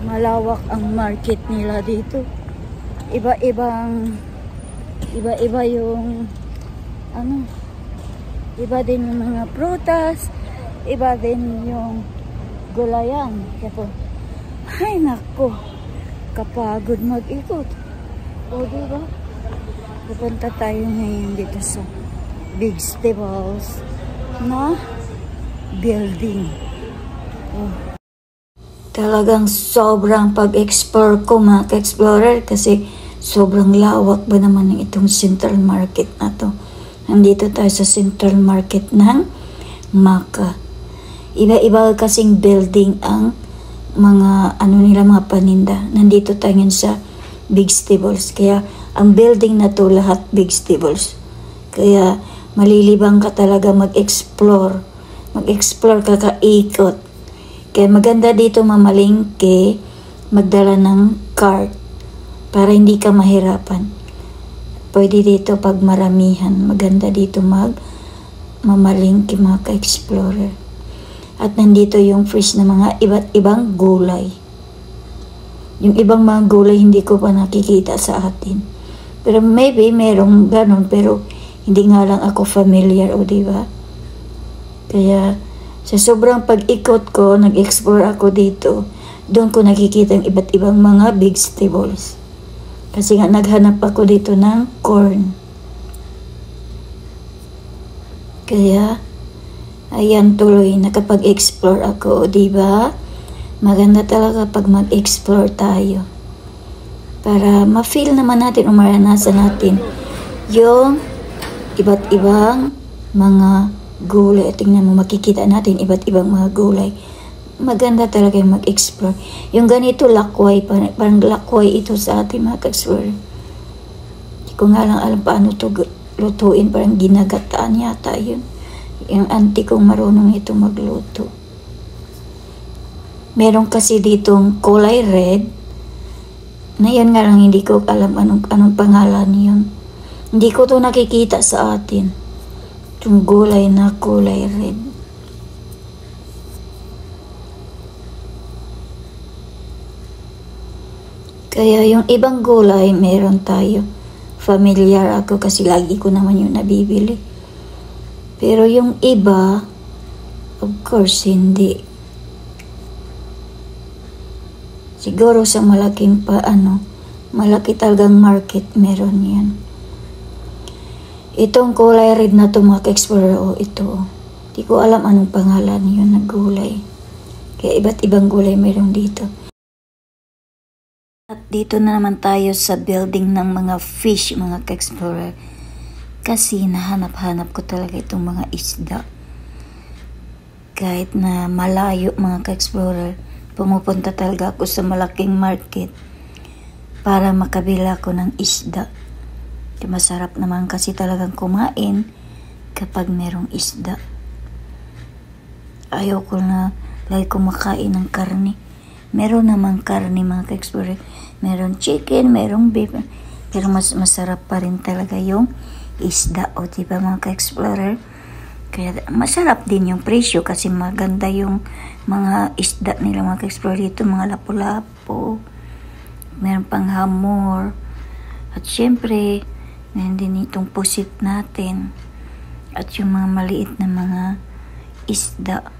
malawak ang market nila dito. Iba-iba yung iba din yung mga prutas, iba din yung gulayan. Kaya po, ay nako, kapagod mag-ikot. O diba? Pupunta tayo ngayon dito sa vegetables na building. Oh. Talagang sobrang pag-explore ko mga ka-explorer kasi sobrang lawak ba naman ng itong central market na to. Nandito tayo sa central market ng Maka. Iba-iba kasing building ang mga mga paninda. Nandito tayo ngayon sa vegetables. Kaya ang building na to lahat vegetables. Kaya malilibang ka talaga mag-explore. Mag-explore ka, kaikot. Kaya maganda dito mamalingke, magdala ng cart para hindi ka mahirapan. Pwede dito pag maramihan. Maganda dito mamalingke mga ka-explorer. At nandito yung fresh na mga iba't ibang gulay. Yung ibang mga gulay hindi ko pa nakikita sa atin. Pero maybe merong ganon pero hindi nga lang ako familiar o diba? Kaya sa sobrang pag-ikot ko, nag-explore ako dito, doon ko nakikita ang iba't ibang mga vegetables. Kasi nga naghanap ako dito ng corn. Kaya, ayan tuloy, nakapag-explore ako, diba? Maganda talaga pag mag-explore tayo. Para ma-feel naman natin o maranasan natin yung iba't ibang mga gulay. Tingnan mo, makikita natin iba't ibang mga gulay. Maganda talaga yung mag-explore. Yung ganito lakway, parang lakway ito sa ating mga ka-explore. Hindi ko nga lang alam paano ito lutuin, parang ginagataan yata yun. Yung auntie kong marunong ito magluto. Meron kasi ditong kulay red, na yan nga lang hindi ko alam anong pangalan yun. Hindi ko to nakikita sa atin. Yung gulay na kulay red. Kaya yung ibang gulay, meron tayo. Familiar ako kasi lagi ko naman yung nabibili. Pero yung iba, of course, hindi. Siguro sa malaking malaki talagang market, meron yan. Itong kulay red na ito mga ka-explorer, ito. Di ko alam anong pangalan yun na gulay. Kaya iba't ibang gulay meron dito. At dito na naman tayo sa building ng mga fish mga ka-explorer. Kasi nahanap-hanap ko talaga itong mga isda. Kahit na malayo mga ka-explorer, pumupunta talaga ako sa malaking market para makabila ko ng isda. Masarap naman kasi talagang kumain kapag merong isda. Ayaw ko na lagi kumakain ng karne. Meron namang karne mga ka-explorer. Meron chicken, merong beef. Pero mas masarap pa rin talaga yung isda. O diba mga ka-explorer? Kaya masarap din yung presyo kasi maganda yung mga isda nila mga ka-explorer dito. Mga lapu-lapu. Meron pang hamor. At syempre, meron din itong pusit natin. At yung mga maliit na mga isda.